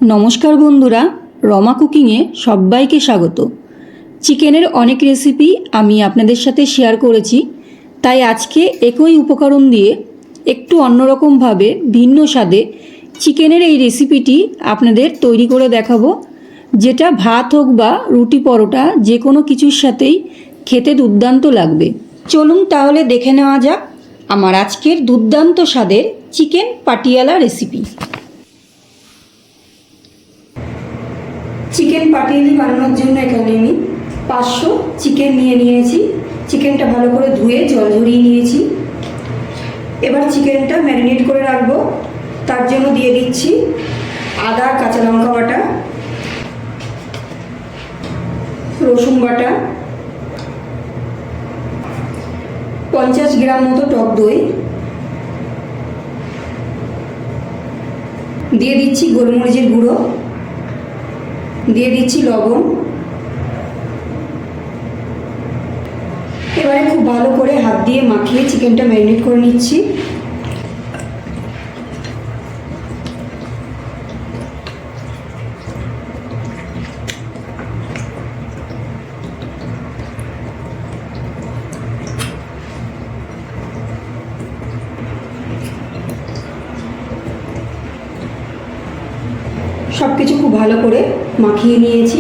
নমস্কার বন্ধুরা, রমা কুকিংয়ে সবাইকে স্বাগত। চিকেনের অনেক রেসিপি আমি আপনাদের সাথে শেয়ার করেছি, তাই আজকে একই উপকরণ দিয়ে একটু অন্যরকমভাবে ভিন্ন স্বাদে চিকেনের এই রেসিপিটি আপনাদের তৈরি করে দেখাবো, যেটা ভাত হোক বা রুটি পরোটা যে কোনো কিছুর সাথেই খেতে দুর্দান্ত লাগবে। চলুন তাহলে দেখে নেওয়া যাক আমার আজকের দুর্দান্ত স্বাদের চিকেন পাটিয়ালা রেসিপি। চিকেন পাটিয়ালি বানানোর জন্য এখানে আমি 500 চিকেন নিয়েছি। চিকেনটা ভালো করে ধুয়ে জল ঝরিয়ে নিয়েছি। এবার চিকেনটা ম্যারিনেট করে রাখবো। তার জন্য দিয়ে দিচ্ছি আদা, কাঁচা লঙ্কা বাটা, রসুন বাটা, 50 গ্রাম মতো টক দই, দিয়ে দিচ্ছি গোলমরিচের গুঁড়ো, দিয়ে দিচ্ছি লবণ। এবারে খুব ভালো করে হাত দিয়ে মাখিয়ে চিকেনটা ম্যারিনেট করে নিচ্ছি। সব কিছু খুব ভালো করে মাখিয়ে নিয়েছি।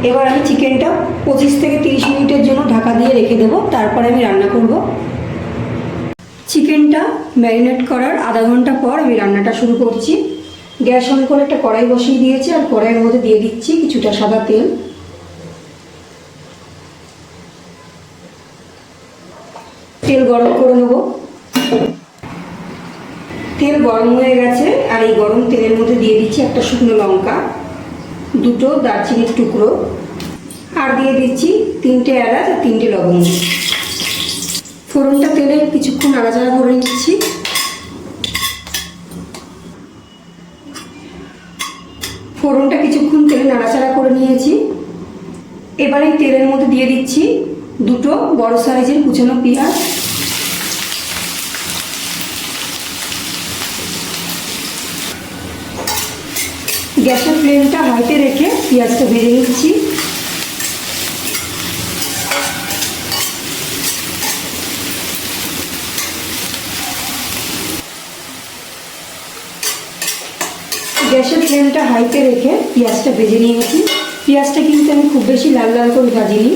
এবার আমি চিকেনটা 25 থেকে 30 মিনিটের জন্য ঢাকা দিয়ে রেখে দেবো, তারপরে আমি রান্না করব। চিকেনটা ম্যারিনেট করার আধা ঘন্টা পর আমি রান্নাটা শুরু করছি। গ্যাস অন করে একটা কড়াই বসিয়ে দিয়েছি, আর কড়াইয়ের মধ্যে দিয়ে দিচ্ছি কিছুটা সাদা তেল। তেল গরম করে নেব। তেল গরম হয়ে গেছে, আর এই গরম তেলের মধ্যে দিয়ে দিচ্ছি একটা শুকনো লঙ্কা, দুটো দারচিনির টুকরো, আর দিয়ে দিচ্ছি 3টে এলাচ আর 3টে লবঙ্গ। ফোড়নটা তেলে কিছুক্ষণ নাড়াচাড়া করে নিচ্ছি। ফোড়নটা কিছুক্ষণ তেলে নাড়াচাড়া করে নিয়েছি। এবার এই তেলের মধ্যে দিয়ে দিচ্ছি দুটো বড় সাইজের কুচানো পেঁয়াজ, গ্যাসের ফ্লেমটা হাইতে রেখে পেঁয়াজটা ভেজে নিচ্ছি। গ্যাসের ফ্লেমটা হাইতে রেখে পেঁয়াজটা ভেজে নিয়েছি। পেঁয়াজটা কিন্তু আমি খুব বেশি লাল লাল করে ভাজিনি।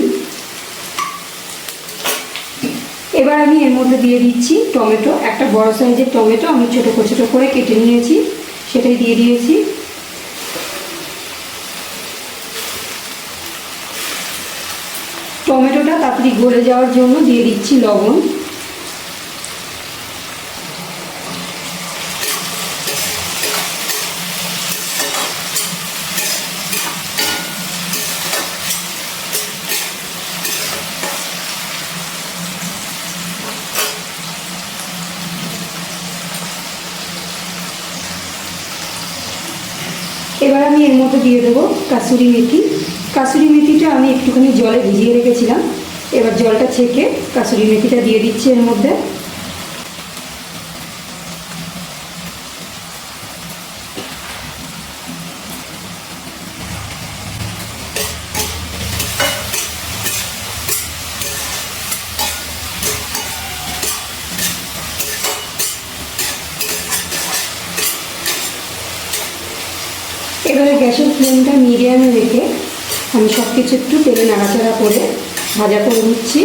এবার আমি এর মধ্যে দিয়ে দিচ্ছি টমেটো, একটা বড় সাইজের টমেটো আমি ছোটো ছোটো করে কেটে নিয়েছি, সেটাই দিয়ে দিয়েছি। টমেটোটা তাড়াতাড়ি গলে যাওয়ার জন্য দিয়ে দিচ্ছি লবণ। এবার আমি এর মধ্যে দিয়ে দেবো কাসুরি মেথি। কাসুরি মেথিটা আমি একটুখানি জলে ভিজিয়ে রেখেছিলাম। এবার জলটা ছেঁকে কাসুরি মেথিটা দিয়ে দিচ্ছি এর মধ্যে। এবারে গ্যাসের ফ্লেমটা মিডিয়ামে রেখে আমি সব কিছু একটু তেলে নাড়াচাড়া করে ভাজা করে নিচ্ছি।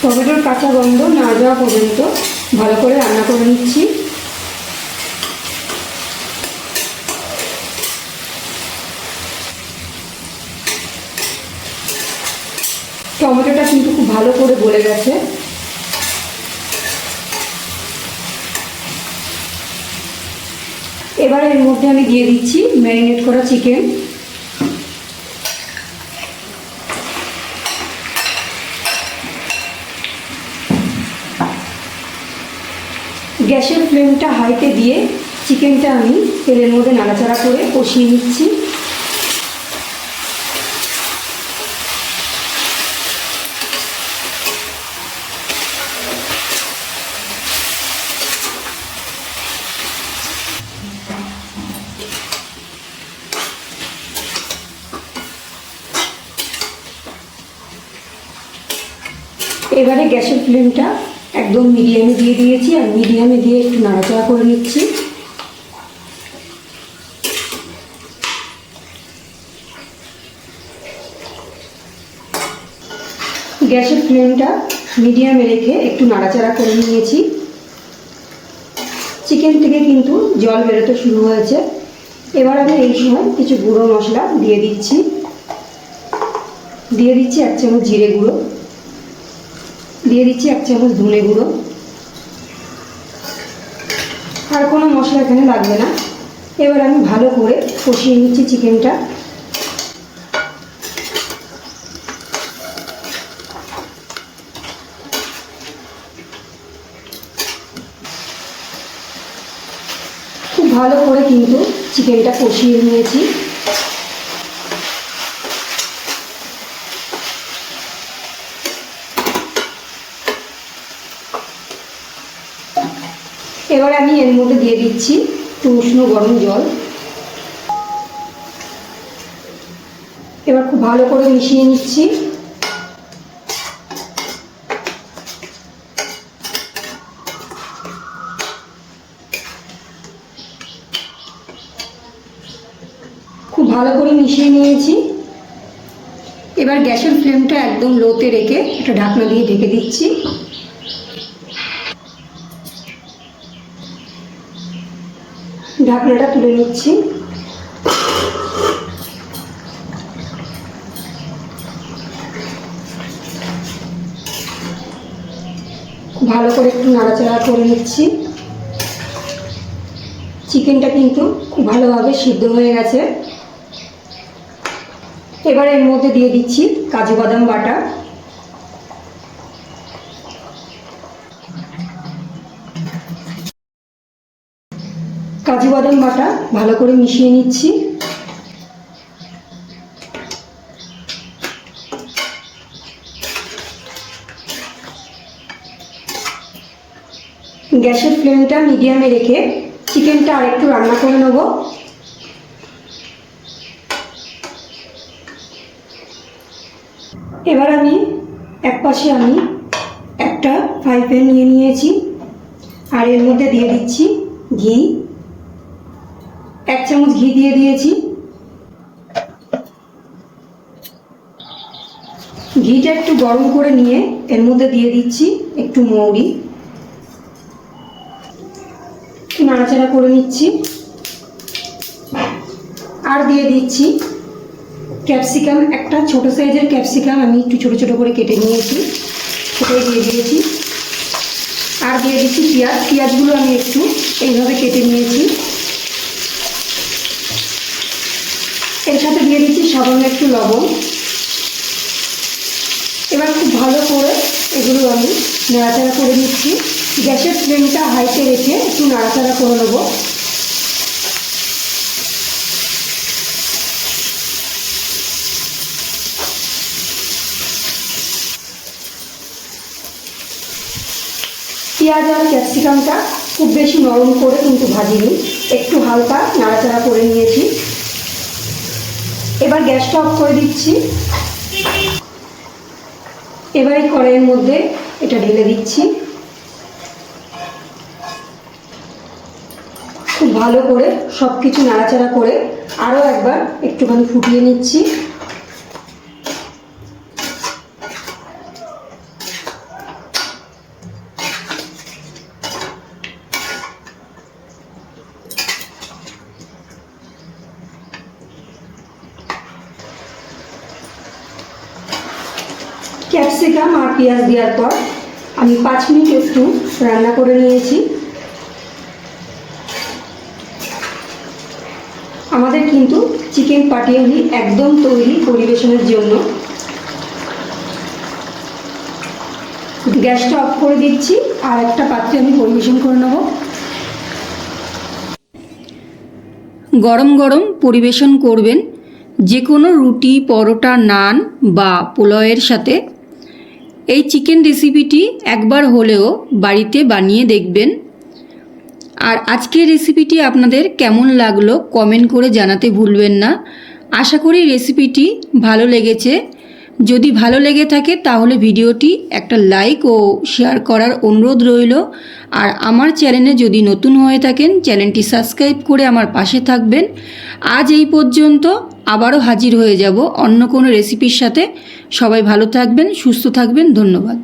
টমেটোর কাঁচা গন্ধ না যাওয়া পর্যন্ত ভালো করে রান্না করে নিচ্ছি। টমেটোটা কিন্তু খুব ভালো করে গলে গেছে। এবার এর মধ্যে আমি দিয়ে দিচ্ছি ম্যারিনেট করা চিকেন। গ্যাসের ফ্লেমটা হাইতে দিয়ে চিকেনটা আমি তেলের মধ্যে নাড়াচাড়া করে কষিয়ে নিচ্ছি। এবারে গ্যাসের ফ্লেমটা একদম মিডিয়ামে দিয়ে দিয়েছি, আর মিডিয়ামে দিয়ে একটু নাড়াচাড়া করে নিচ্ছি। গ্যাসের ফ্লেমটা মিডিয়ামে রেখে একটু নাড়াচাড়া করে নিয়েছি। চিকেন থেকে কিন্তু জল বেরোতে শুরু হয়েছে। এবার আমি এই সময় কিছু গুঁড়ো মশলা দিয়ে দিচ্ছি। 1 চামচ জিরে গুঁড়ো, দিয়ে দিচ্ছি 1 চামচ ধনে গুঁড়ো। আর কোনো মশলা এখানে লাগবে না। এবার আমি ভালো করে কষিয়ে নিচ্ছি চিকেনটা। খুব ভালো করে কিন্তু চিকেনটা কষিয়ে নিয়েছি। এবার আমি এর মধ্যে দিয়ে দিচ্ছি একটু উষ্ণ গরম জল। এবার খুব ভালো করে মিশিয়ে নিচ্ছি। খুব ভালো করে মিশিয়ে নিয়েছি। এবার গ্যাসের ফ্লেমটা একদম লোতে রেখে একটা ঢাকনা দিয়ে ঢেকে দিচ্ছি। ঢাকনাটা তুলে নিচ্ছি। ভালো করে একটু নাড়াচাড়া করে নিচ্ছি। চিকেনটা কিন্তু খুব ভালোভাবে সিদ্ধ হয়ে গেছে। এবার এর মধ্যে দিয়ে দিচ্ছি কাজু বাদাম বাটা। কাজু বাদাম বাটা ভালো করে মিশিয়ে নিচ্ছি। গ্যাসের ফ্লেমটা মিডিয়ামে রেখে চিকেনটা আরেকটু রান্না করে নেব। এবার আমি একপাশে একটা ফ্রাই প্যান নিয়ে নিয়েছি, আর এর মধ্যে দিয়ে দিচ্ছি ঘি। 1 চামচ ঘি দিয়ে দিয়েছি। ঘিটা একটু গরম করে নিয়ে এর মধ্যে দিয়ে দিচ্ছি একটু মৌরি। নাড়াচাড়া করে নিচ্ছি। আর দিয়ে দিচ্ছি ক্যাপসিকাম, একটা ছোট সাইজের ক্যাপসিকাম আমি একটু ছোট ছোট করে কেটে নিয়েছি, সেটাই দিয়ে দিয়েছি। আর দিয়ে দিচ্ছি পেঁয়াজ। পেঁয়াজগুলো আমি একটু এইভাবে কেটে নিয়েছি। এর সাথে দিয়ে দিচ্ছি সামান্য একটু লবণ। এবার খুব ভালো করে এগুলো আমি নাড়াচাড়া করে নিচ্ছি। গ্যাসের ফ্লেমটা হাইতে রেখে একটু নাড়াচাড়া করে নেব। পেঁয়াজ আর ক্যাপসিকামটা খুব বেশি নরম করে কিন্তু ভাজিনি, একটু হালকা নাড়াচাড়া করে নিয়েছি। এবার গ্যাসটা অফ করে দিচ্ছি। এবার এই কড়াইয়ের মধ্যে এটা ঢেলে দিচ্ছি। খুব ভালো করে সব কিছু নাড়াচাড়া করে আরও একবার একটুখানি ফুটিয়ে নিচ্ছি। ক্যাপসিকাম আর পেঁয়াজ দেওয়ার পর আমি 5 মিনিট একটু রান্না করে নিয়েছি। আমাদের কিন্তু চিকেন পাটিয়ালি একদম তৈরি পরিবেশনের জন্য। গ্যাসটা অফ করে দিচ্ছি, আর একটা পাত্রে আমি পরিবেশন করে নেব। গরম গরম পরিবেশন করবেন যে কোনো রুটি, পরোটা, নান বা পোলাওয়ের সাথে। এই চিকেন রেসিপিটি একবার হলেও বাড়িতে বানিয়ে দেখবেন। আর আজকের রেসিপিটি আপনাদের কেমন লাগলো কমেন্ট করে জানাতে ভুলবেন না। আশা করি রেসিপিটি ভালো লেগেছে। যদি ভালো লেগে থাকে তাহলে ভিডিওটি একটা লাইক ও শেয়ার করার অনুরোধ রইল। আর আমার চ্যানেলে যদি নতুন হয়ে থাকেন চ্যানেলটি সাবস্ক্রাইব করে আমার পাশে থাকবেন। আজ এই পর্যন্ত, আবারও হাজির হয়ে যাব অন্য কোনো রেসিপির সাথে। সবাই ভালো থাকবেন, সুস্থ থাকবেন, ধন্যবাদ।